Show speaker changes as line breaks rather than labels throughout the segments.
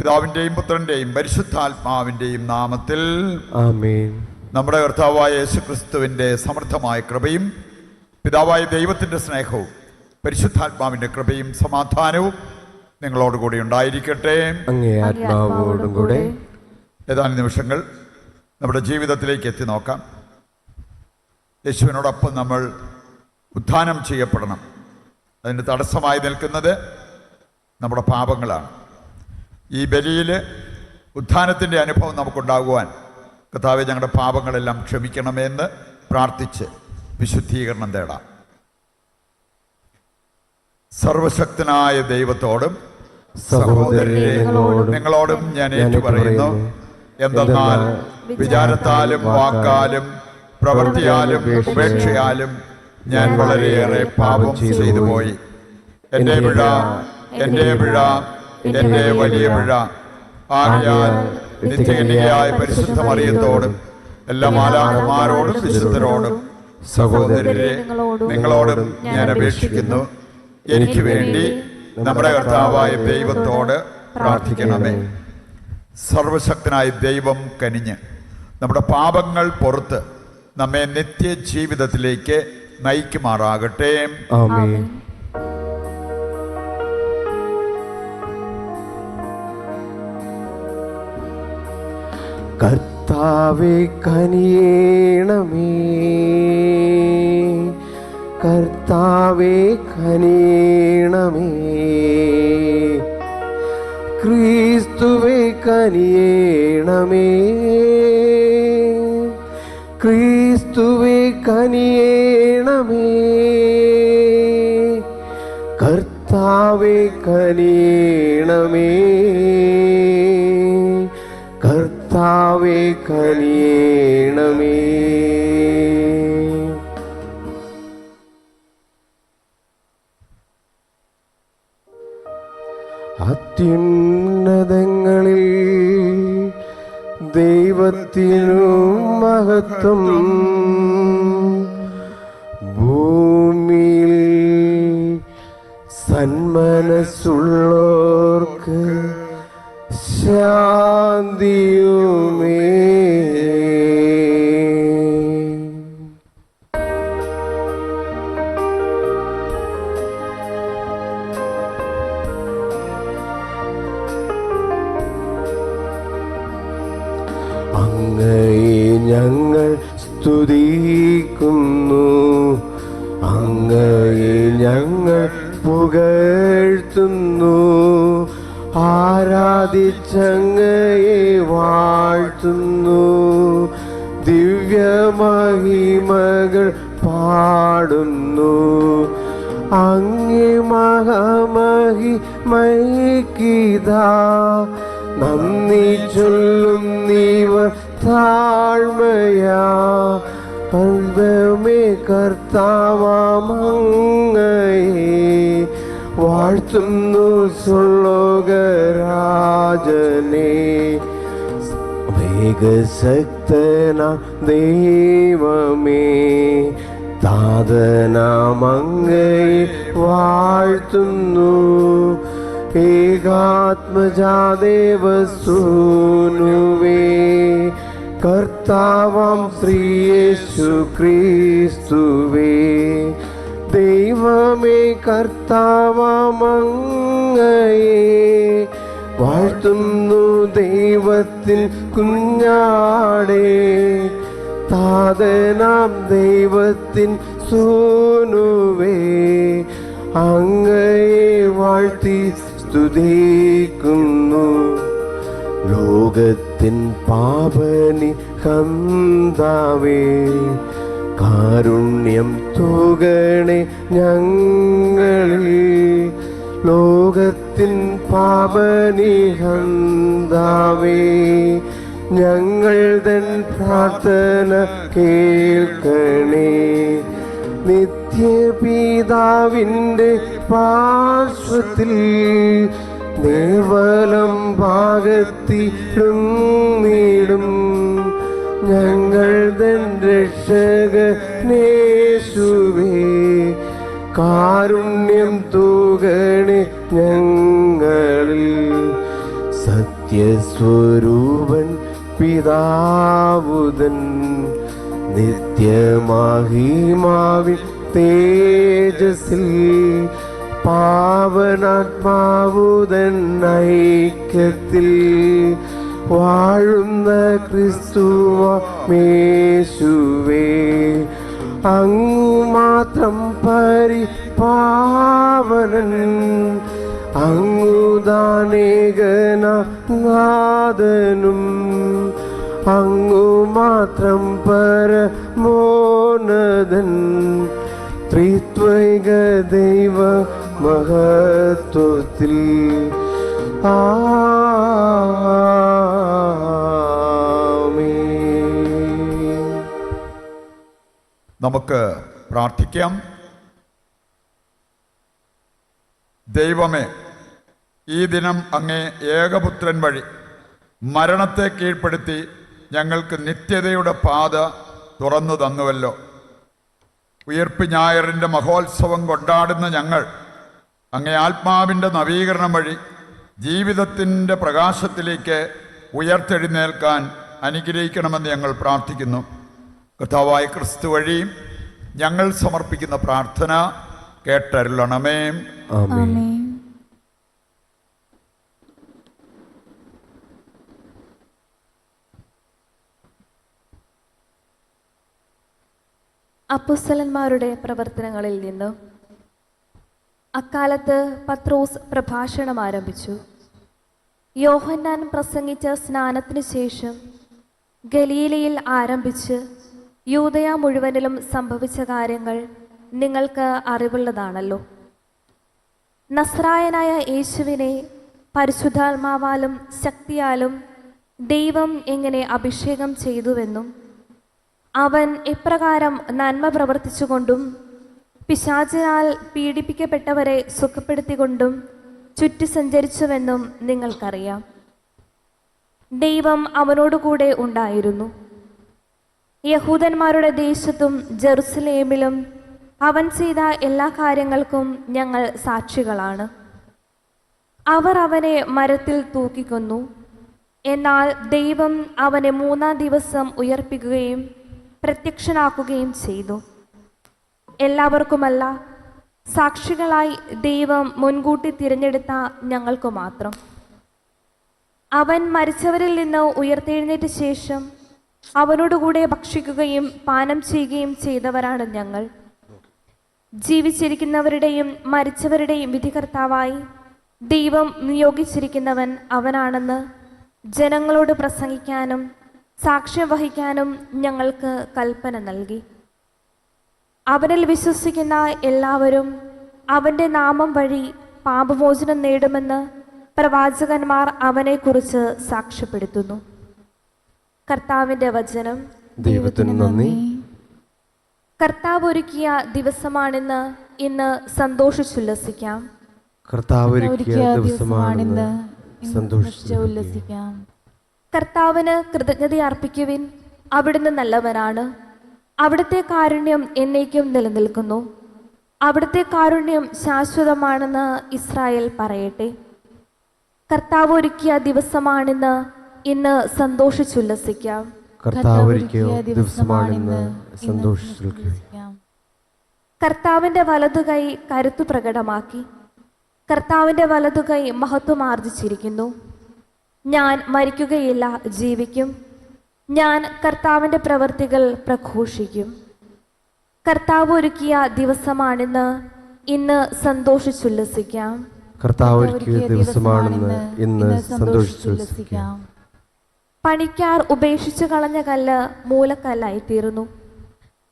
പിതാവിൻ്റെയും പുത്രൻ്റെയും പരിശുദ്ധാത്മാവിൻ്റെയും നാമത്തിൽ
ആമേൻ.
നമ്മുടെ കർത്താവായ യേശുക്രിസ്തുവിൻ്റെ സമൃദ്ധമായ കൃപയും പിതാവായ ദൈവത്തിൻ്റെ സ്നേഹവും പരിശുദ്ധാത്മാവിൻ്റെ കൃപയും സമാധാനവും നിങ്ങളോടുകൂടി ഉണ്ടായിരിക്കട്ടെ.
അങ്ങേ ആത്മാവോടും കൂടെ.
ഏതാനും നിമിഷങ്ങൾ നമ്മുടെ ജീവിതത്തിലേക്ക് എത്തി നോക്കാം. യേശുവിനോടൊപ്പം നമ്മൾ ഉത്ഥാനം ചെയ്യപ്പെടണം. അതിന് തടസ്സമായി നിൽക്കുന്നത് നമ്മുടെ പാപങ്ങളാണ്. ഈ ബലിയിൽ ഉത്ഥാനത്തിൻ്റെ അനുഭവം നമുക്കുണ്ടാകുവാൻ കർത്താവേ, ഞങ്ങളുടെ പാപങ്ങളെല്ലാം ക്ഷമിക്കണമെന്ന് പ്രാർത്ഥിച്ച് വിശുദ്ധീകരണം തേടാം. സർവശക്തനായ ദൈവത്തോടും സഹോദരരെ നിങ്ങളോടും ഞാൻ ഏറ്റുപറയുന്നു, എന്തെന്നാൽ വിചാരത്താലും വാക്കാലും പ്രവൃത്തിയാലും ഉപേക്ഷയാലും ഞാൻ വളരെയേറെ പാപം ചെയ്തു പോയി. എൻ്റെ പിഴ, എൻ്റെ പിഴ, എൻ്റെ വലിയ പിഴ. ആകയാൽ നിത്യകന്യകയായ പരിശുദ്ധ മറിയത്തോടും എല്ലാ മാലാഖമാരോടും വിശുദ്ധരോടും സഹോദരരെ നിങ്ങളോടും ഞാൻ അപേക്ഷിക്കുന്നു, എനിക്ക് വേണ്ടി നമ്മുടെ കർത്താവായ ദൈവത്തോട് പ്രാർത്ഥിക്കണമേ. സർവശക്തനായ ദൈവം കനിഞ്ഞ് നമ്മുടെ പാപങ്ങൾ പുറത്ത് നമ്മെ നിത്യജീവിതത്തിലേക്ക് നയിക്കുമാറാകട്ടെ.
ആമേൻ. കർത്താവേ കനിയേണമേ, കർത്താവേ കനിയേണമേ, ക്രിസ്തുവേ കനിയേണമേ, ക്രിസ്തുവേ കനിയേണമേ, കർത്താവേ കനിയേണമേ, കർത്താവേ കനിയേണമേ. അത്യുന്നതങ്ങളിൽ ദൈവത്തിനു മഹത്വം, ഭൂമിയിൽ സന്മനസ്സുള്ളോർക്ക് ശാന്തിയുമേ. അങ്ങയെ ഞങ്ങൾ സ്തുതിക്കുന്നു, അങ്ങയെ ഞങ്ങൾ പുകഴ്ത്തുന്നു, ആരാധിച്ചങ്ങയെ വാഴ്ത്തുന്നു, ദിവ്യമഹിമകൾ പാടുന്നു. അങ്ങേ മഹാമഹിമയ്ക്കിതാ നന്ദി ചൊല്ലുന്നീവർ താഴ്മയാ. അൽബമേ കർത്താവമങ്ങയെ വാഴ്ത്തുന്നു സ്വർലോകരാജനെ. വേഗശക്തന ദൈവമേ, താതനാമങ്ങയെ വാഴ്ത്തുന്നു, ഏകാത്മജാദേവസൂനുവേ, കർത്താവാം ശ്രീയേശു ക്രിസ്തുവേ. ദൈവമേ കർത്താവമങ്ങയെ വാഴ്ത്തുന്നു, ദൈവത്തിൻ കുഞ്ഞാടേ, താതനാം ദൈവത്തിൻ സൂനുവേ, അങ്ങയെ വാഴ്ത്തി സ്തുതിക്കുന്നു. ലോകത്തിൻ പാപനി ഹന്താവേ, കാരുണ്യം തൂകണേ ഞങ്ങളിൽ. ലോകത്തിൻ പാപനി ഹന്താവേ, ഞങ്ങൾ തൻ പ്രാർത്ഥന കേൾക്കണേ. നിത്യപിതാവിൻ്റെ പാർശ്വത്തിൽ നിർവലം ഭാഗത്തിരുന്നിടും ഞങ്ങൾ തൻ രക്ഷകനേശുവേ, കാരുണ്യം തൂകണേ ഞങ്ങളിൽ. സത്യസ്വരൂപൻ പിതാവുതൻ നിത്യമഹിമാവിൻ തേജസ്സിൽ പാവനാത്മാവുതൻ ഐക്യത്തിൽ വാഴുന്ന ക്രിസ്തുവേശുവേ അങ്ങു മാത്രം പരിപാവനൻ അങ്ങുദാനേകനാഥനും അങ്ങു മാത്രം പരമോന്നതൻ ത്രിത്വൈക ദൈവ മഹത്വത്തിൽ ആമേൻ.
നമുക്ക് പ്രാർത്ഥിക്കാം. ദൈവമേ, ഈ ദിനം അങ്ങേ ഏകപുത്രൻ വഴി മരണത്തെ കീഴ്പ്പെടുത്തി ഞങ്ങൾക്ക് നിത്യതയുടെ പാത തുറന്നു തന്നുവല്ലോ. ഉയിർപ്പ് ഞായറിൻ്റെ മഹോത്സവം കൊണ്ടാടുന്ന ഞങ്ങൾ അങ്ങേ ആത്മാവിൻ്റെ നവീകരണം വഴി ജീവിതത്തിൻ്റെ പ്രകാശത്തിലേക്ക് ഉയർത്തെഴുന്നേൽക്കാൻ അനുഗ്രഹിക്കണമെന്ന് ഞങ്ങൾ പ്രാർത്ഥിക്കുന്നു. കർത്താവായ ക്രിസ്തു വഴിയും ഞങ്ങൾ സമർപ്പിക്കുന്ന പ്രാർത്ഥന കേട്ടരുളണമേ.
ആമേൻ.
അപ്പോസ്തലന്മാരുടെ പ്രവർത്തനങ്ങളിൽ നിന്ന് അക്കാലത്ത് പത്രോസ് പ്രഭാഷണം ആരംഭിച്ചു. യോഹന്നാൻ പ്രസംഗിച്ച സ്നാനത്തിനു ശേഷം ഗലീലയിൽ ആരംഭിച്ച് യൂദയ മുഴുവനിലും സംഭവിച്ച കാര്യങ്ങൾ നിങ്ങൾക്ക് അറിവുള്ളതാണല്ലോ. നസ്രായനായ യേശുവിനെ പരിശുദ്ധാത്മാവാലും ശക്തിയാലും ദൈവം എങ്ങനെ അഭിഷേകം ചെയ്തുവെന്നും അവൻ എപ്രകാരം നന്മ പ്രവർത്തിച്ചുകൊണ്ടും പിശാചിനാൽ പീഡിപ്പിക്കപ്പെട്ടവരെ സുഖപ്പെടുത്തിക്കൊണ്ടും ചുറ്റി സഞ്ചരിച്ചുവെന്നും നിങ്ങൾക്കറിയാം. ദൈവം അവനോടുകൂടെ ഉണ്ടായിരുന്നു. യഹൂദന്മാരുടെ ദേശത്തും ജെറുസലേമിലും അവൻ ചെയ്ത എല്ലാ കാര്യങ്ങൾക്കും ഞങ്ങൾ സാക്ഷികളാണ്. അവർ അവനെ മരത്തിൽ തൂക്കിക്കൊന്നു. എന്നാൽ ദൈവം അവനെ 3-ാം ദിവസം ഉയർപ്പിക്കുകയും പ്രത്യക്ഷനാക്കുകയും ചെയ്തു. എല്ലാവർക്കുമല്ല, സാക്ഷികളായി ദൈവം മുൻകൂട്ടി തിരഞ്ഞെടുത്ത ഞങ്ങൾക്കു മാത്രം. അവൻ മരിച്ചവരിൽ നിന്ന് ഉയർത്തെഴുന്നേറ്റ ശേഷം അവനോടുകൂടെ ഭക്ഷിക്കുകയും പാനം ചെയ്യുകയും ചെയ്തവരാണ് ഞങ്ങൾ. ജീവിച്ചിരിക്കുന്നവരുടെയും മരിച്ചവരുടെയും വിധികർത്താവായി ദൈവം നിയോഗിച്ചിരിക്കുന്നവൻ അവനാണെന്ന് ജനങ്ങളോട് പ്രസംഗിക്കാനും സാക്ഷ്യം വഹിക്കാനും ഞങ്ങൾക്ക് കൽപ്പന നൽകി. അവനിൽ വിശ്വസിക്കുന്ന എല്ലാവരും അവൻ്റെ നാമം വഴി പാപമോചനം നേടുമെന്ന് പ്രവാചകന്മാർ അവനെക്കുറിച്ച് സാക്ഷ്യപ്പെടുത്തുന്നു. കർത്താവിൻ്റെ വചനം.
ദൈവത്തിന് നന്ദി.
കർത്താവ് ഒരുക്കിയ ദിവസമാണിന്ന്, ഇന്ന് സന്തോഷിച്ചുല്ലസിക്കാം.
കർത്താവ് ഒരുക്കിയ ദിവസമാണിന്ന്,
സന്തോഷിച്ചുല്ലസിക്കാം.
കർത്താവിന് കൃതജ്ഞത അർപ്പിക്കുവിൻ. അവിടുന്ന് നല്ലവനാണ്. അവിടുത്തെ കാരുണ്യം എന്നേക്കും നിലനിൽക്കുന്നു. അവിടുത്തെ കാരുണ്യം ശാശ്വതമാണെന്ന് ഇസ്രായേൽ പറയട്ടെ. കർത്താവ് ഒരുക്കിയ ദിവസമാണിന്ന്, ഇന്ന് സന്തോഷിച്ചുല്ലസിക്കാം.
കർത്താവ് ഒരുക്കിയ ദിവസമാണിന്ന്, സന്തോഷിച്ചുല്ലസിക്കാം.
കർത്താവിൻ്റെ വലതുകൈ കരുത്തു പ്രകടമാക്കി. കർത്താവിൻ്റെ വലതുകൈ മഹത്വം ആർജിച്ചിരിക്കുന്നു. ഞാൻ മരിക്കുകയില്ല, ജീവിക്കും. ഞാൻ കർത്താവിൻ്റെ പ്രവൃത്തികൾ പ്രഘോഷിക്കും. കർത്താവ് ഒരുക്കിയ ദിവസമാണിന്ന്, ഇന്ന് സന്തോഷിച്ചുല്ലസിക്കാം.
കർത്താവ് ഒരുക്കിയ ദിവസമാണിന്ന്, ഇന്ന് സന്തോഷിച്ചുല്ലസിക്കാം.
പണിക്കാർ ഉപേക്ഷിച്ചു കളഞ്ഞ കല്ല് മൂലക്കല്ലായി തീർന്നു.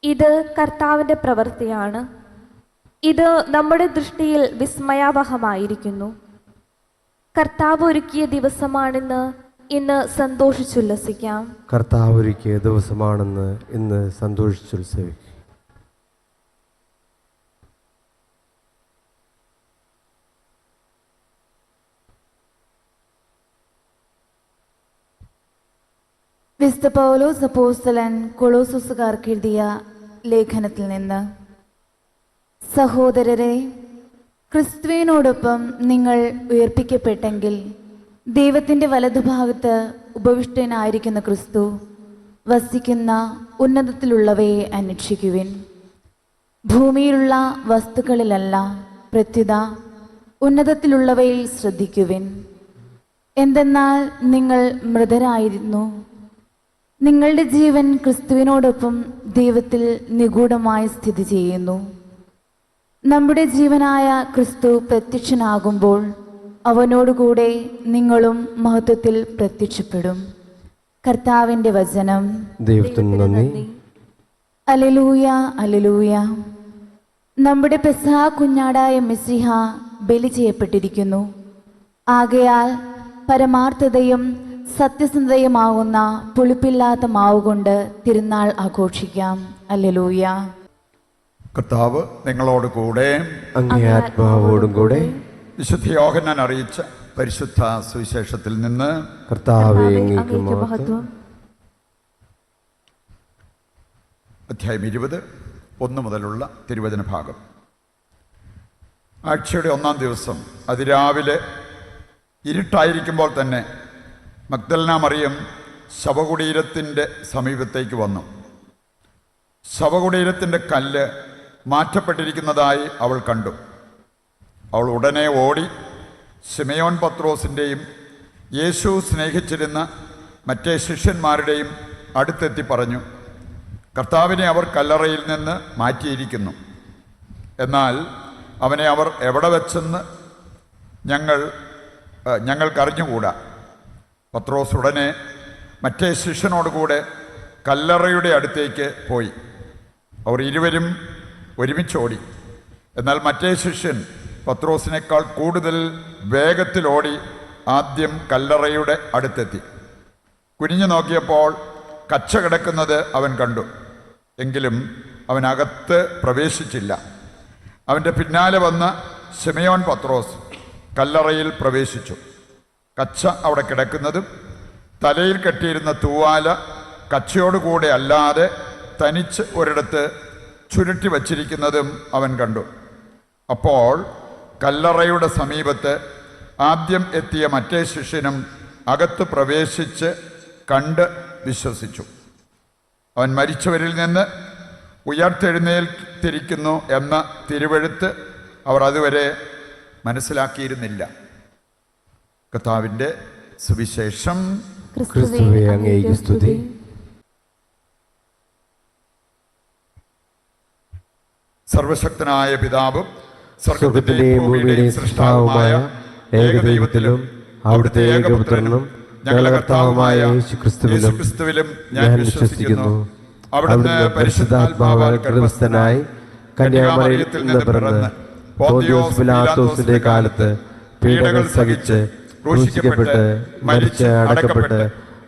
ഇത് കർത്താവിൻ്റെ പ്രവൃത്തിയാണ്. ഇത് നമ്മുടെ ദൃഷ്ടിയിൽ വിസ്മയാവഹമായിരിക്കുന്നു. കർത്താവ് ഒരുക്കിയ ദിവസമാണിന്ന്, ഇന്ന് സന്തോഷിച്ചുല്ലസിക്കാം.
കർത്താവ് ഒരുക്കിയ ദിവസമാണെന്ന്, ഇന്ന് സന്തോഷിച്ചുല്ലസിക്കാം.
വിശുദ്ധ പൗലോസ് അപ്പോസ്തലൻ കൊളോസ്സുകാർക്ക് എഴുതിയ ലേഖനത്തിൽ നിന്ന്. സഹോദരരെ, ക്രിസ്തുവിനോടൊപ്പം നിങ്ങൾ ഉയർപ്പിക്കപ്പെട്ടെങ്കിൽ ദൈവത്തിൻ്റെ വലതുഭാഗത്ത് ഉപവിഷ്ടനായിരിക്കുന്ന ക്രിസ്തു വസിക്കുന്ന ഉന്നതത്തിലുള്ളവയെ അന്വേഷിക്കുവിൻ. ഭൂമിയിലുള്ള വസ്തുക്കളിലല്ല, പ്രത്യുത ഉന്നതത്തിലുള്ളവയിൽ ശ്രദ്ധിക്കുവിൻ. എന്തെന്നാൽ നിങ്ങൾ മൃതരായിരുന്നു, നിങ്ങളുടെ ജീവൻ ക്രിസ്തുവിനോടൊപ്പം ദൈവത്തിൽ നിഗൂഢമായി സ്ഥിതി ചെയ്യുന്നു. നമ്മുടെ ജീവനായ ക്രിസ്തു പ്രത്യക്ഷനാകുമ്പോൾ അവനോടുകൂടെ നിങ്ങളും മഹത്വത്തിൽ പ്രത്യക്ഷപ്പെടും. കർത്താവിൻ്റെ വചനം.
ദൈവത്തിന് നന്ദി.
Alleluia, alleluia. നമ്മുടെ പെസഹ കുഞ്ഞാടായ മെസ്സിഹ ബലി ചെയ്യപ്പെട്ടിരിക്കുന്നു. ആകയാൽ പരമാർത്ഥതയും സത്യസന്ധതയുമാകുന്ന പുളിപ്പില്ലാത്ത മാവ് കൊണ്ട് തിരുനാൾ ആഘോഷിക്കാം. അല്ലേലൂയ.
കർത്താവ് നിങ്ങളോട് കൂടെ.
അങ്ങേ ആത്മാവോടും കൂടെ.
വിശുദ്ധ യോഹന്നാൻ അറിയിച്ച പരിശുദ്ധ സുവിശേഷത്തിൽ നിന്ന്.
കർത്താവേ, അങ്ങേക്ക് മഹത്വം.
അധ്യായം 20, 1 മുതലുള്ള തിരുവചന ഭാഗം. ആഴ്ചയുടെ 1-ാം ദിവസം അതിരാവിലെ ഇരുട്ടായിരിക്കുമ്പോൾ തന്നെ മഗ്ദലന മറിയം ശവകുടീരത്തിൻ്റെ സമീപത്തേക്ക് വന്നു. ശവകുടീരത്തിൻ്റെ കല്ല് മാറ്റപ്പെട്ടിരിക്കുന്നതായി അവൾ കണ്ടു. അവൾ ഉടനെ ഓടി ശിമയോൻ പത്രോസിൻ്റെയും യേശു സ്നേഹിച്ചിരുന്ന മറ്റേ ശിഷ്യന്മാരുടെയും അടുത്തെത്തി പറഞ്ഞു, കർത്താവിനെ അവർ കല്ലറയിൽ നിന്ന് മാറ്റിയിരിക്കുന്നു. എന്നാൽ അവനെ അവർ എവിടെ വെച്ചെന്ന് ഞങ്ങൾക്കറിഞ്ഞുകൂടാ. പത്രോസ് ഉടനെ മറ്റേ ശിഷ്യനോടുകൂടെ കല്ലറയുടെ അടുത്തേക്ക് പോയി. അവർ ഇരുവരും ഒരുമിച്ചോടി. എന്നാൽ മറ്റേ ശിഷ്യൻ പത്രോസിനേക്കാൾ കൂടുതൽ വേഗത്തിലോടി ആദ്യം കല്ലറയുടെ അടുത്തെത്തി. കുനിഞ്ഞു നോക്കിയപ്പോൾ കച്ച കിടക്കുന്നത് അവൻ കണ്ടു. എങ്കിലും അവനകത്ത് പ്രവേശിച്ചില്ല. അവൻ്റെ പിന്നാലെ വന്ന ശിമയോൻ പത്രോസ് കല്ലറയിൽ പ്രവേശിച്ചു. കച്ച അവിടെ കിടക്കുന്നതും തലയിൽ കെട്ടിയിരുന്ന തൂവാല കച്ചയോടുകൂടെ അല്ലാതെ തനിച്ച് ഒരിടത്ത് ചുരുട്ടി വച്ചിരിക്കുന്നതും അവൻ കണ്ടു. അപ്പോൾ കല്ലറയുടെ സമീപത്ത് ആദ്യം എത്തിയ മറ്റേ ശിഷ്യനും അകത്ത് പ്രവേശിച്ച് കണ്ട് വിശ്വസിച്ചു. അവൻ മരിച്ചവരിൽ നിന്ന് ഉയർത്തെഴുന്നേൽത്തിരിക്കുന്നു എന്ന തിരുവെഴുത്ത് അവർ അതുവരെ മനസ്സിലാക്കിയിരുന്നില്ല. കർത്താവിൻ്റെ സുവിശേഷം.
ക്രിസ്തുവേ, അങ്ങേക്ക് സ്തുതി.
സർവശക്തനായ പിതാവും
സ്വർഗ്ഗത്തിലെയും ഭൂമിയിലെയും സൃഷ്ടാവുമായ ഏകദൈവത്തിലും അവിടുത്തെ ഏകപുത്രനും ഞങ്ങളുടെ കർത്താവുമായ യേശുക്രിസ്തുവിലും ഞാൻ വിശ്വസിക്കുന്നു. അവിടുന്ന് പരിശുദ്ധാത്മാവാൽ ഗർഭസ്ഥനായി കന്യാമറിയിൽ നിന്ന് പിറന്ന് പോന്തിയോസ് പിലാത്തോസിന്റെ കാലത്ത് പീഡകൾ സഹിച്ച് ക്രൂശിക്കപ്പെട്ട് മരിച്ച് അടക്കപ്പെട്ട്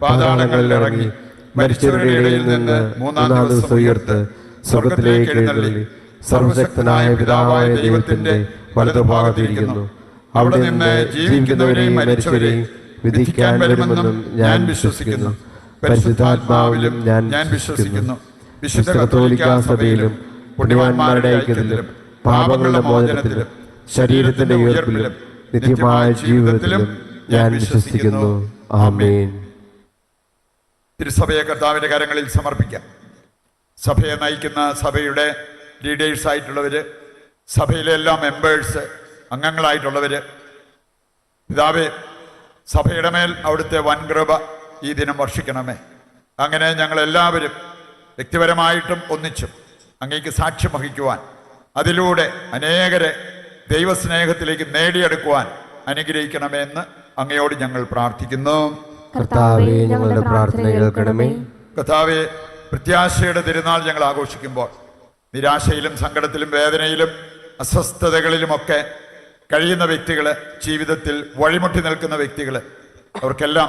പാതാളങ്ങളിൽ ഇറങ്ങി മരിച്ചവരുടെ ഇടയിൽ നിന്ന് 3-ാം ദിവസം ഉയർത്ത് സ്വർഗ്ഗത്തിലേക്ക് എഴുന്നള്ളി സർവശക്തനായ പിതാവായ ദൈവത്തിന്റെ വലതുഭാഗത്തിരിക്കുന്നു. അവിടെ നിന്ന് ജീവിക്കുന്നവരെയും മരിച്ചവരെയും വിധിക്കാൻ വരുമെന്നും ഞാൻ വിശ്വസിക്കുന്നു. പരിശുദ്ധാത്മാവിലും ഞാൻ വിശ്വസിക്കുന്നു. വിശുദ്ധ കത്തോലിക്കാ സഭയിലും പുണ്യവാന്മാരുടെ ഐക്യത്തിലും പാപങ്ങളുടെ മോചനത്തിലും ശരീരത്തിന്റെ ഉയർപ്പിലും നിത്യമായ ജീവിതത്തിലും ഞാൻ വിശ്വസിക്കുന്നു. ആമേൻ.
തിരുസഭയെ കർത്താവിൻ്റെ കരങ്ങളിൽ സമർപ്പിക്കാം. സഭയെ നയിക്കുന്ന സഭയുടെ ലീഡേഴ്സായിട്ടുള്ളവർ, സഭയിലെ എല്ലാ മെമ്പേഴ്സ്, അംഗങ്ങളായിട്ടുള്ളവർ, പിതാവേ, സഭയുടെ മേൽ അവിടുത്തെ വൻകൃപ ഈ ദിനം വർഷിക്കണമേ. അങ്ങനെ ഞങ്ങളെല്ലാവരും വ്യക്തിപരമായിട്ടും ഒന്നിച്ചും അങ്ങേക്ക് സാക്ഷ്യം വഹിക്കുവാൻ, അതിലൂടെ അനേകരെ ദൈവസ്നേഹത്തിലേക്ക് നേടിയെടുക്കുവാൻ അനുഗ്രഹിക്കണമേ എന്ന് അങ്ങയോട് ഞങ്ങൾ പ്രാർത്ഥിക്കുന്നു.
കർത്താവേ, ഞങ്ങളുടെ പ്രാർത്ഥന കേൾക്കണമേ.
കർത്താവേ, പ്രത്യാശയുടെ തിരുനാൾ ഞങ്ങൾ ആഘോഷിക്കുമ്പോൾ നിരാശയിലും സങ്കടത്തിലും വേദനയിലും അസ്വസ്ഥതകളിലുമൊക്കെ കഴിയുന്ന വ്യക്തികൾ, ജീവിതത്തിൽ വഴിമുട്ടി നിൽക്കുന്ന വ്യക്തികൾ, അവർക്കെല്ലാം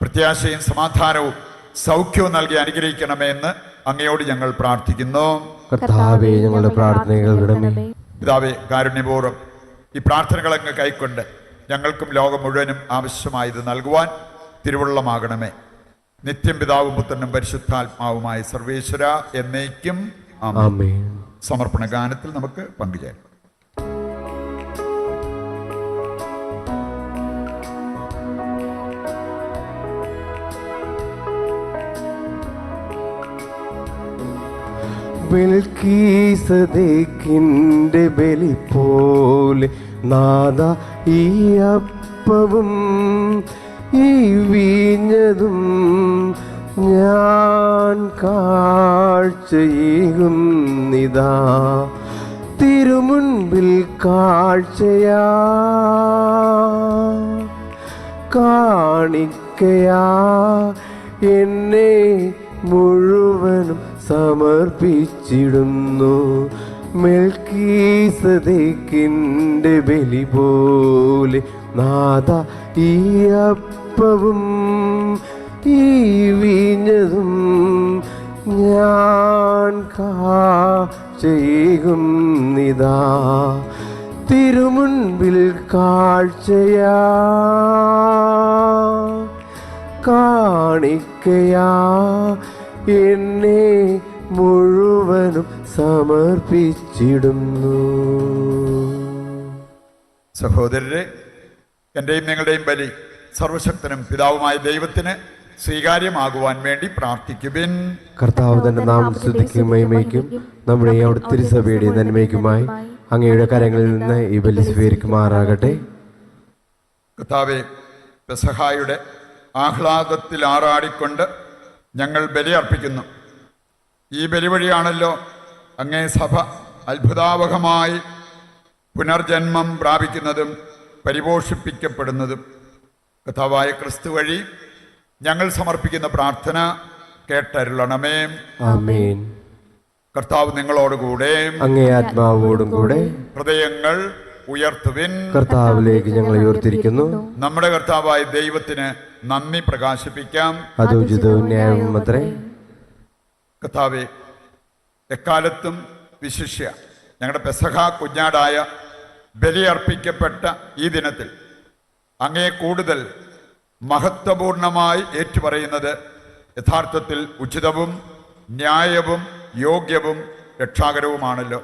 പ്രത്യാശയും സമാധാനവും സൗഖ്യവും നൽകി അനുഗ്രഹിക്കണമേ എന്ന് അങ്ങയോട് ഞങ്ങൾ പ്രാർത്ഥിക്കുന്നു.
കർത്താവേ, ഞങ്ങളുടെ പ്രാർത്ഥന കേൾക്കണമേ.
പിതാവേ, കാരുണ്യപൂർവ്വം ഈ പ്രാർത്ഥനകൾ അങ്ങ് കൈക്കൊണ്ട് ഞങ്ങൾക്കും ലോകം മുഴുവനും ആവശ്യമായത് നൽകുവാൻ തിരുവുള്ളമാകണമേ. നിത്യം പിതാവും പുത്രനും പരിശുദ്ധാത്മാവുമായ സർവേശ്വര എന്നേക്കും ആമേൻ. സമർപ്പണ ഗാനത്തിൽ നമുക്ക് പങ്കുചേരാം.
മെൽക്കീസദേക്കിന്റെ ബലി പോലെ നാദ ഈ അപ്പവും ഈ വീഞ്ഞതും ഞാൻ കാഴ്ചയേകുന്നിതാ തിരുമുൻപിൽ കാഴ്ചയാ കാണിക്കയാ എന്നെ മുഴുവനും സമർപ്പിച്ചിടുന്നു മെൽക്കീസദേക്കിന്റെ ബലി പോലെ നാദ ഈ അപ്പവും ഈ വീഞ്ഞതും ഞാൻ കാഴ്ചയേകുന്നിതാ തിരുമുൻപിൽ കാഴ്ചയാ കാണിക്കയാ എന്നെ മുഴുവനും സമർപ്പിച്ചിടുന്നു.
സഹോദരരെ, എൻ്റെയും നിങ്ങളുടെയും ബലി സർവശക്തനും പിതാവുമായ ദൈവത്തിന് സ്വീകാര്യമാകുവാൻ വേണ്ടി പ്രാർത്ഥിക്കുവിൻ.
കർത്താവ് തന്റെ നാമം സ്തുതിക്കും മഹിമയ്ക്കും നമ്മുടെ അവിടെ തിരുസഭയുടെ നന്മയ്ക്കുമായി അങ്ങയുടെ കരങ്ങളിൽ നിന്ന് ഈ ബലി സ്വീകരിക്കുമാറാകട്ടെ.
കർത്താവെ, പെസഹായുടെ ആഹ്ലാദത്തിൽ ആറാടിക്കൊണ്ട് ഞങ്ങൾ ബലി അർപ്പിക്കുന്നു. ഈ ബലി വഴിയാണല്ലോ അങ്ങേ സഭ അത്ഭുതാവഹമായി പുനർജന്മം പ്രാപിക്കുന്നതും പരിപോഷിപ്പിക്കപ്പെടുന്നതും. കർത്താവായ ക്രിസ്തു വഴി ഞങ്ങൾ സമർപ്പിക്കുന്ന പ്രാർത്ഥന കേട്ടരുളണമേ.
ആമേൻ.
കർത്താവ് നിങ്ങളോടുകൂടെ
അങ്ങേ ആത്മാവോടും കൂടെ.
ഹൃദയങ്ങൾ ഉയർത്തുവിൻ.
കർത്താവിലേക്ക് ഞങ്ങൾ ഉയർത്തിരിക്കുന്നു.
നമ്മുടെ കർത്താവായ ദൈവത്തിന് നന്ദി പ്രകാശിപ്പിക്കാം.
അത് ഉചിതവും ന്യായവും അത്രേ.
കർത്താവെ, എക്കാലത്തും വിശിഷ്യ ഞങ്ങളുടെ പെസഹ കുഞ്ഞാടായ ബലിയർപ്പിക്കപ്പെട്ട ഈ ദിനത്തിൽ അങ്ങേ കൂടുതൽ മഹത്വപൂർണമായി ഏറ്റുപറയുന്നത് യഥാർത്ഥത്തിൽ ഉചിതവും ന്യായവും യോഗ്യവും രക്ഷാകരവുമാണല്ലോ.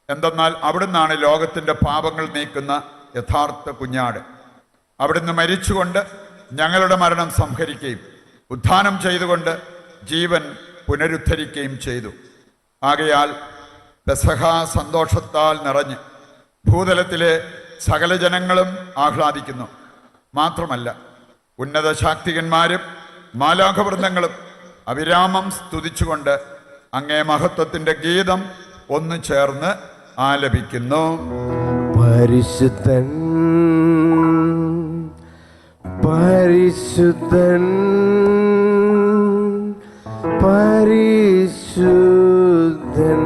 എന്തെന്നാൽ അവിടുന്നാണ് ലോകത്തിൻ്റെ പാപങ്ങൾ നീക്കുന്ന യഥാർത്ഥ കുഞ്ഞാട്. അവിടുന്ന് മരിച്ചുകൊണ്ട് ഞങ്ങളുടെ മരണം സംഹരിക്കുകയും ഉത്ഥാനം ചെയ്തുകൊണ്ട് ജീവൻ പുനരുദ്ധരിക്കുകയും ചെയ്തു. ആകയാൽ പെസഹ സന്തോഷത്താൽ നിറഞ്ഞ് ഭൂതലത്തിലെ സകല ജനങ്ങളും ആഹ്ലാദിക്കുന്നു. മാത്രമല്ല, ഉന്നത ശാക്തികന്മാരും മാലാഖവൃന്ദങ്ങളും അവിരാമം സ്തുതിച്ചുകൊണ്ട് അങ്ങേ മഹത്വത്തിൻ്റെ ഗീതം ഒന്ന് ചേർന്ന് ആലപിക്കുന്നു.
പരിശുദ്ധൻ പരിശുദ്ധൻ പരിശുദ്ധൻ.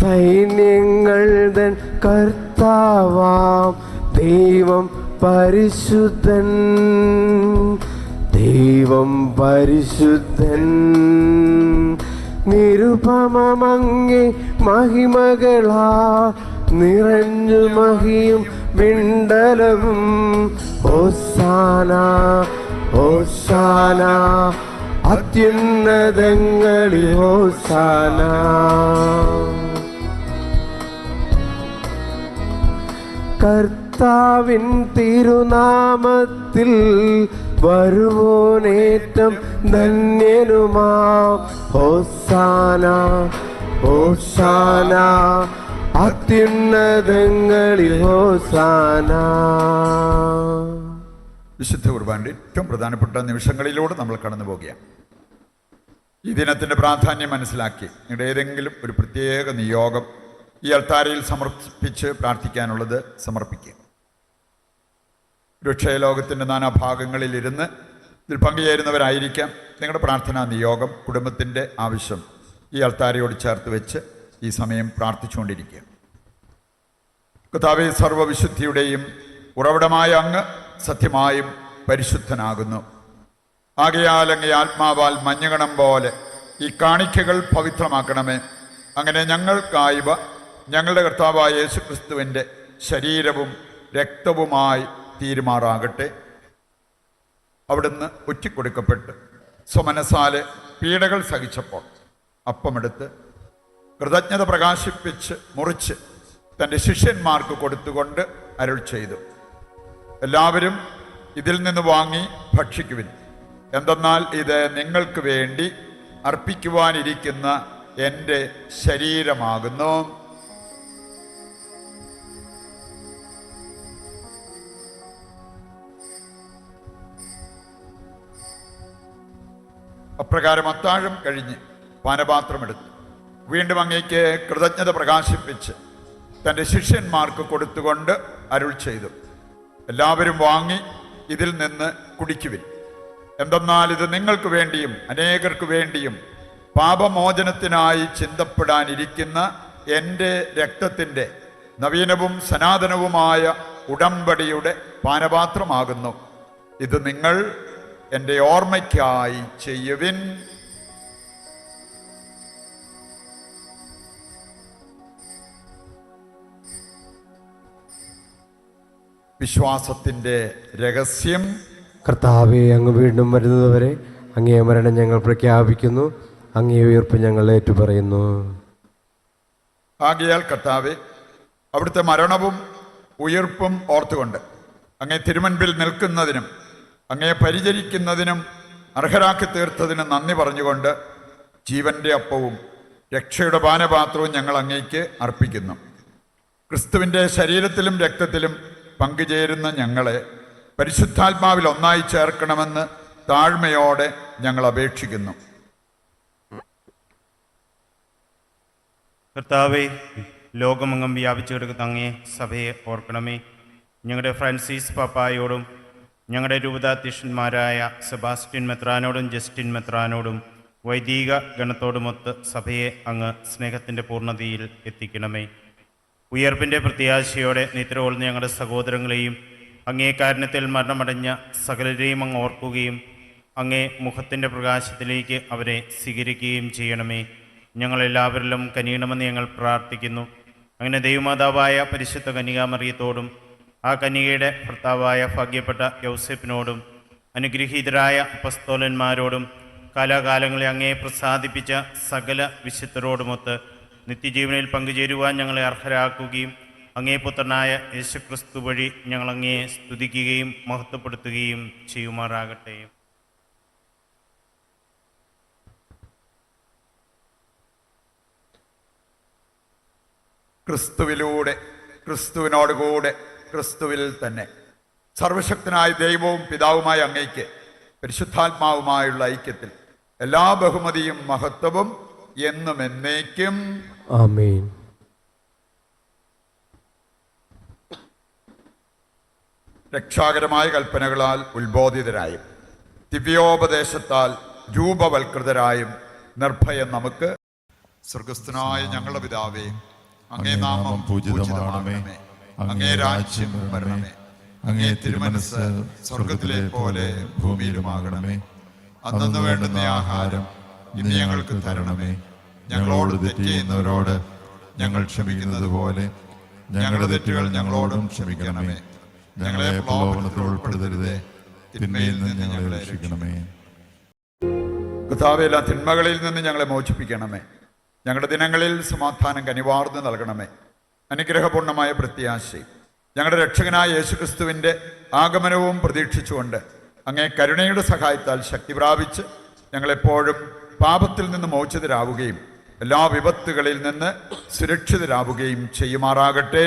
സൈന്യങ്ങൾ തൻ കർത്താവാം ദൈവം പരിശുദ്ധൻ ദൈവം പരിശുദ്ധൻ. നിരുപമങ്ങേ മഹിമകളാ നിറഞ്ഞു മഹിയും വിണ്ടലവും. ഹോസാന ഹോസാന അത്യുന്നതങ്ങളിൽ ഹോസാന. കർത്താവിൻ തിരുനാമത്തിൽ വരുവോനേറ്റം ധന്യനുമാ. ഹോസാന ഹോസാന അത്യുന്നതങ്ങളിൽ ഹോസാന.
വിശുദ്ധ കുർബാനയുടെ ഏറ്റവും പ്രധാനപ്പെട്ട നിമിഷങ്ങളിലൂടെ നമ്മൾ കടന്നു പോകുകയാണ്. ഈ ദിനത്തിൻ്റെ പ്രാധാന്യം മനസ്സിലാക്കി നിങ്ങളുടെ ഏതെങ്കിലും ഒരു പ്രത്യേക നിയോഗം ഈ അൾത്താരയിൽ സമർപ്പിച്ച് പ്രാർത്ഥിക്കാനുള്ളത് സമർപ്പിക്കുക. രക്ഷയലോകത്തിൻ്റെ നാനാഭാഗങ്ങളിലിരുന്ന് ഇതിൽ പങ്കുചേരുന്നവരായിരിക്കാം. നിങ്ങളുടെ പ്രാർത്ഥനാ നിയോഗം, കുടുംബത്തിൻ്റെ ആവശ്യം ഈ അൾത്താരയോട് ചേർത്ത് വെച്ച് ഈ സമയം പ്രാർത്ഥിച്ചുകൊണ്ടിരിക്കുക. കർത്താവേ, സർവ്വവിശുദ്ധിയുടെയും ഉറവിടമായ അങ്ങ് സത്യമായും പരിശുദ്ധനാകുന്നു. ആകയാൽ അങ്ങേ ആത്മാവാൽ മഞ്ഞുകണം പോലെ ഈ കാണിക്കകൾ പവിത്രമാക്കണമേ. അങ്ങനെ ഞങ്ങൾക്കായവ ഞങ്ങളുടെ കർത്താവായ യേശുക്രിസ്തുവിൻ്റെ ശരീരവും രക്തവുമായി തീരുമാറാകട്ടെ. അവിടുന്ന് ഒറ്റിക്കൊടുക്കപ്പെട്ട് സ്വമനസാലെ പീഡകൾ സഹിച്ചപ്പോൾ അപ്പമെടുത്ത് കൃതജ്ഞത പ്രകാശിപ്പിച്ച് മുറിച്ച് തൻ്റെ ശിഷ്യന്മാർക്ക് കൊടുത്തുകൊണ്ട് അരുൾ ചെയ്തു, എല്ലാവരും ഇതിൽ നിന്ന് വാങ്ങി ഭക്ഷിക്കുവിൻ. എന്തെന്നാൽ ഇത് നിങ്ങൾക്ക് വേണ്ടി അർപ്പിക്കുവാനിരിക്കുന്ന എൻ്റെ ശരീരമാകുന്നു. അപ്രകാരം അത്താഴം കഴിഞ്ഞ് പാനപാത്രമെടുത്തു വീണ്ടും അങ്ങേക്ക് കൃതജ്ഞത പ്രകാശിപ്പിച്ച് തൻ്റെ ശിഷ്യന്മാർക്ക് കൊടുത്തുകൊണ്ട് അരുൾ ചെയ്തു, എല്ലാവരും വാങ്ങി ഇതിൽ നിന്ന് കുടിക്കുവിൻ. എന്തെന്നാൽ ഇത് നിങ്ങൾക്ക് വേണ്ടിയും അനേകർക്ക് വേണ്ടിയും പാപമോചനത്തിനായി ചിന്തപ്പെടാനിരിക്കുന്ന എൻ്റെ രക്തത്തിൻ്റെ നവീനവും സനാതനവുമായ ഉടമ്പടിയുടെ പാനപാത്രമാകുന്നു. ഇത് നിങ്ങൾ എൻ്റെ ഓർമ്മയ്ക്കായി ചെയ്യുവിൻ. വിശ്വാസത്തിൻ്റെ രഹസ്യം.
കർത്താവെ, അങ്ങ് വീണ്ടും വരുന്നതുവരെ അങ്ങേ മരണം ഞങ്ങൾ പ്രഖ്യാപിക്കുന്നു, അങ്ങേ ഉയർപ്പ് ഞങ്ങൾ ഏറ്റുപറയുന്നു.
ആകയാൽ കർത്താവെ, അവിടുത്തെ മരണവും ഉയർപ്പും ഓർത്തുകൊണ്ട് അങ്ങേ തിരുമുൻപിൽ നിൽക്കുന്നതിനും അങ്ങേ പരിചരിക്കുന്നതിനും അർഹരാക്കി തീർത്തതിന് നന്ദി പറഞ്ഞുകൊണ്ട് ജീവന്റെ അപ്പവും രക്ഷയുടെ പാനപാത്രവും ഞങ്ങൾ അങ്ങേക്ക് അർപ്പിക്കുന്നു. ക്രിസ്തുവിൻ്റെ ശരീരത്തിലും രക്തത്തിലും പങ്കുചേരുന്ന ഞങ്ങളെ പരിശുദ്ധാത്മാവിൽ ഒന്നായി ചേർക്കണമെന്ന് താഴ്മയോടെ ഞങ്ങൾ അപേക്ഷിക്കുന്നു.
കർത്താവെ, ലോകമെങ്ങും വ്യാപിച്ചു കിടക്കുന്ന അങ്ങേ സഭയെ ഓർക്കണമേ. ഞങ്ങളുടെ ഫ്രാൻസിസ് പാപ്പായോടും ഞങ്ങളുടെ രൂപതാധ്യക്ഷന്മാരായ സെബാസ്റ്റ്യൻ മെത്രാനോടും ജസ്റ്റിൻ മെത്രാനോടും വൈദിക ഗണത്തോടുമൊത്ത് സഭയെ അങ്ങ് സ്നേഹത്തിൻ്റെ പൂർണ്ണതയിൽ എത്തിക്കണമേ. ഉയർപ്പിൻ്റെ പ്രത്യാശയോടെ നിദ്രകൊള്ളുന്ന ഞങ്ങളുടെ സഹോദരങ്ങളെയും അങ്ങേ കാരുണ്യത്തിൽ മരണമടഞ്ഞ സകലരെയും അങ്ങ് ഓർക്കുകയും അങ്ങേ മുഖത്തിൻ്റെ പ്രകാശത്തിലേക്ക് അവരെ സ്വീകരിക്കുകയും ചെയ്യണമേ. ഞങ്ങളെല്ലാവരിലും കനിയണമെന്ന് ഞങ്ങൾ പ്രാർത്ഥിക്കുന്നു. അങ്ങനെ ദൈവമാതാവായ പരിശുദ്ധ കന്യകാമറിയത്തോടും ആ കന്യകയുടെ ഭർത്താവായ ഭാഗ്യപ്പെട്ട യൗസേപ്പിനോടും അനുഗ്രഹീതരായ അപ്പസ്തോലന്മാരോടും കാലാകാലങ്ങളെ അങ്ങേ പ്രസാദിപ്പിച്ച സകല വിശുദ്ധരോടുമൊത്ത് നിത്യജീവനിൽ പങ്കുചേരുവാൻ ഞങ്ങളെ അർഹരാക്കുകയും അങ്ങേ പുത്രനായ യേശുക്രിസ്തു വഴി ഞങ്ങൾ അങ്ങേ സ്തുതിക്കുകയും മഹത്വപ്പെടുത്തുകയും ചെയ്യുമാറാകട്ടെ.
ക്രിസ്തുവിലൂടെ, ക്രിസ്തുവിനോടുകൂടെ, ക്രിസ്തുവിൽ തന്നെ സർവശക്തനായ ദൈവവും പിതാവുമായ അങ്ങയ്ക്ക് പരിശുദ്ധാത്മാവുമായുള്ള ഐക്യത്തിൽ എല്ലാ ബഹുമതിയും മഹത്വവും എന്നും എന്നേക്കും
ആമേൻ.
രക്ഷാകരമായ കൽപ്പനകളാൽ ഉത്ബോധിതരായും ദിവ്യോപദേശത്താൽ രൂപവൽകൃതരായും നിർഭയം നമുക്ക് സ്വർഗസ്ഥനായ ഞങ്ങളുടെ പിതാവേ, അങ്ങേ നാമം പൂജിതമാകണമേ, അങ്ങേ രാജ്യം വരണമേ, അങ്ങേ തിരുമനസ് സ്വർഗത്തിലെ പോലെ ഭൂമിയിലുമാകണമേ. അന്നു വേണ്ടുന്ന ആഹാരം ഇന്ന് ഞങ്ങൾക്ക് തരണമേ. ഞങ്ങളോട് തെറ്റ് ചെയ്യുന്നവരോട് ഞങ്ങൾ ക്ഷമിക്കുന്നത് പോലെ ഞങ്ങളുടെ തെറ്റുകൾ ഞങ്ങളോടും ക്ഷമിക്കണമേ. ഞങ്ങളെ പ്രലോഭനത്തിൽ ഉൾപ്പെടുത്തരുതേ, തിന്മയിൽ നിന്ന് ഞങ്ങളെ രക്ഷിക്കണമേ. കർത്താവേ, എല്ലാ തിന്മകളിൽ നിന്ന് ഞങ്ങളെ മോചിപ്പിക്കണമേ. ഞങ്ങളുടെ ദിനങ്ങളിൽ സമാധാനം കനിവാർന്ന് നൽകണമേ. അനുഗ്രഹപൂർണമായ പ്രത്യാശയും ഞങ്ങളുടെ രക്ഷകനായ യേശുക്രിസ്തുവിൻ്റെ ആഗമനവും പ്രതീക്ഷിച്ചുകൊണ്ട് അങ്ങേ കരുണയുടെ സഹായത്താൽ ശക്തി പ്രാപിച്ച് ഞങ്ങളെപ്പോഴും പാപത്തിൽ നിന്ന് മോചിതരാവുകയും എല്ലാ വിപത്തുകളിൽ നിന്ന് സുരക്ഷിതരാവുകയും ചെയ്യുമാറാകട്ടെ.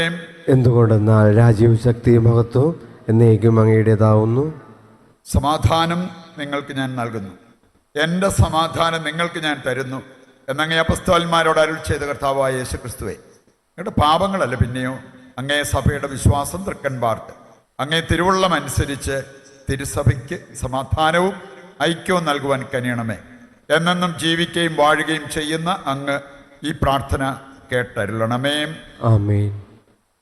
എന്തുകൊണ്ടെന്നാൽ രാജ്യവും ശക്തിയും മഹത്വവും എന്നേക്കും അങ്ങയുടേതാവുന്നു.
സമാധാനം നിങ്ങൾക്ക് ഞാൻ നൽകുന്നു, എൻ്റെ സമാധാനം നിങ്ങൾക്ക് ഞാൻ തരുന്നു എന്നങ്ങേ അപ്പസ്തോലന്മാരോട് അരുൾ ചെയ്ത കർത്താവായ യേശുക്രിസ്തുവേ, നിങ്ങളുടെ പാപങ്ങളല്ല പിന്നെയോ അങ്ങേ സഭയുടെ വിശ്വാസം തൃക്കൻ പാർത്ത് അങ്ങേ തിരുവുള്ളം അനുസരിച്ച് തിരുസഭയ്ക്ക് സമാധാനവും ഐക്യവും നൽകുവാൻ കനിയണമേ. എന്നെന്നും ജീവിക്കുകയും വാഴുകയും ചെയ്യുന്ന അങ്ങ് ഈ പ്രാർത്ഥന കേട്ടരുളണമേ.
ആമേൻ.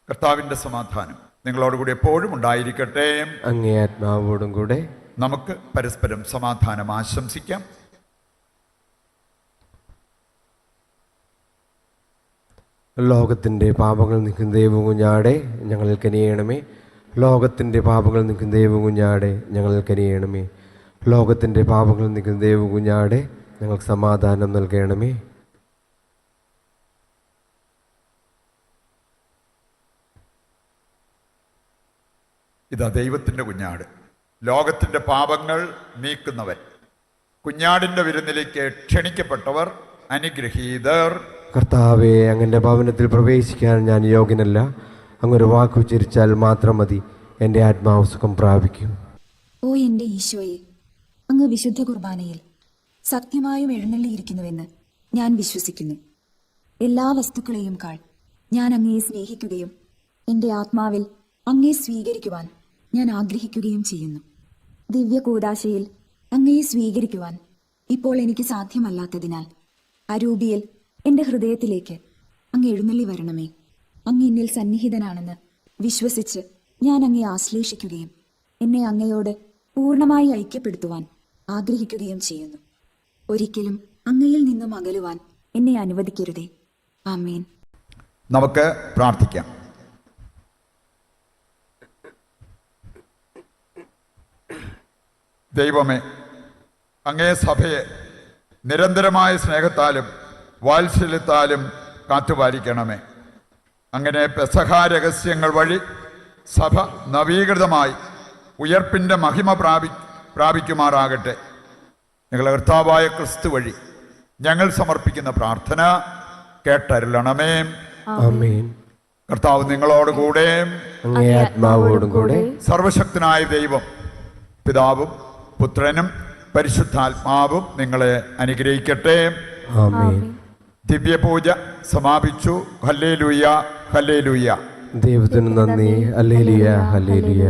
കർത്താവിൻ്റെ സമാധാനം നിങ്ങളോടുകൂടി എപ്പോഴും ഉണ്ടായിരിക്കട്ടെ.
അങ്ങേ ആത്മാവോടും കൂടെ.
നമുക്ക് പരസ്പരം സമാധാനം ആശംസിക്കാം.
ലോകത്തിൻ്റെ പാപങ്ങൾ നീക്കുന്ന ദൈവം കുഞ്ഞാടെ ഞങ്ങളിൽ കനിയണമേ. ലോകത്തിൻ്റെ പാപങ്ങൾ നീക്കുന്ന ദൈവം കുഞ്ഞാടെ ഞങ്ങളിൽ കനിയണമേ. ലോകത്തിൻ്റെ പാപങ്ങൾ നീക്കുന്ന ദൈവം കുഞ്ഞാടെ ഞങ്ങൾക്ക് സമാധാനം നൽകണമേ.
ഇതാ ദൈവത്തിൻ്റെ കുഞ്ഞാട്, ലോകത്തിൻ്റെ പാപങ്ങൾ നീക്കുന്നവൻ. കുഞ്ഞാടിൻ്റെ വിരുന്നിലേക്ക് ക്ഷണിക്കപ്പെട്ടവർ അനുഗ്രഹീതർ.
കർത്താവെ, അങ്ങൻ്റെ ഭവനത്തിൽ പ്രവേശിക്കാൻ ഞാൻ യോഗ്യനല്ല. അങ്ങൊരു വാക്കുച്ചരിച്ചാൽ മാത്രം മതി, എൻ്റെ ആത്മാവ് സുഖം പ്രാപിക്കും.
ഓ എൻ്റെ ഈശോയെ, അങ്ങ് വിശുദ്ധ കുർബാനയിൽ സത്യമായും എഴുന്നള്ളിയിരിക്കുന്നുവെന്ന് ഞാൻ വിശ്വസിക്കുന്നു. എല്ലാ വസ്തുക്കളെയും കാൾ ഞാൻ അങ്ങയെ സ്നേഹിക്കുകയും എൻ്റെ ആത്മാവിൽ അങ്ങയെ സ്വീകരിക്കുവാൻ ഞാൻ ആഗ്രഹിക്കുകയും ചെയ്യുന്നു. ദിവ്യ കൂദാശയിൽ അങ്ങയെ സ്വീകരിക്കുവാൻ ഇപ്പോൾ എനിക്ക് സാധ്യമല്ലാത്തതിനാൽ അരൂപിയിൽ എൻ്റെ ഹൃദയത്തിലേക്ക് അങ്ങ് എഴുന്നള്ളി വരണമേ. അങ്ങ് എന്നിൽ സന്നിഹിതനാണെന്ന് വിശ്വസിച്ച് ഞാൻ അങ്ങയെ ആശ്ലേഷിക്കുകയും എന്നെ അങ്ങയോട് പൂർണ്ണമായി ഐക്യപ്പെടുത്തുവാൻ ആഗ്രഹിക്കുകയും ചെയ്യുന്നു. ഒരിക്കലും അങ്ങയിൽ നിന്നും അകലുവാൻ എന്നെ അനുവദിക്കരുതേ. ആമേൻ.
നമുക്ക് പ്രാർത്ഥിക്കാം. ദൈവമേ, അങ്ങേ സഭയെ നിരന്തരമായ സ്നേഹത്താലും വാത്സല്യത്താലും കാത്തുപാലിക്കണമേ. അങ്ങനെ പെസഹ രഹസ്യങ്ങൾ വഴി സഭ നവീകൃതമായി ഉയർപ്പിൻ്റെ മഹിമ പ്രാപിക്കുമാറാകട്ടെ. ഞങ്ങളുടെ കർത്താവായ ക്രിസ്തു വഴി ഞങ്ങൾ സമർപ്പിക്കുന്ന പ്രാർത്ഥന കേട്ടരുളണമേ.
ആമേൻ.
കർത്താവ് നിങ്ങളോടുകൂടെ,
അങ്ങേ ആത്മാവോടും കൂടെ.
സർവശക്തനായ ദൈവം പിതാവും പുത്രനും പരിശുദ്ധാത്മാവും നിങ്ങളെ അനുഗ്രഹിക്കട്ടെ.
ആമേൻ.
ദിവ്യപൂജ സമാപിച്ചു. Hallelujah, hallelujah.
ദൈവത്തിന് നന്ദി. Hallelujah, hallelujah.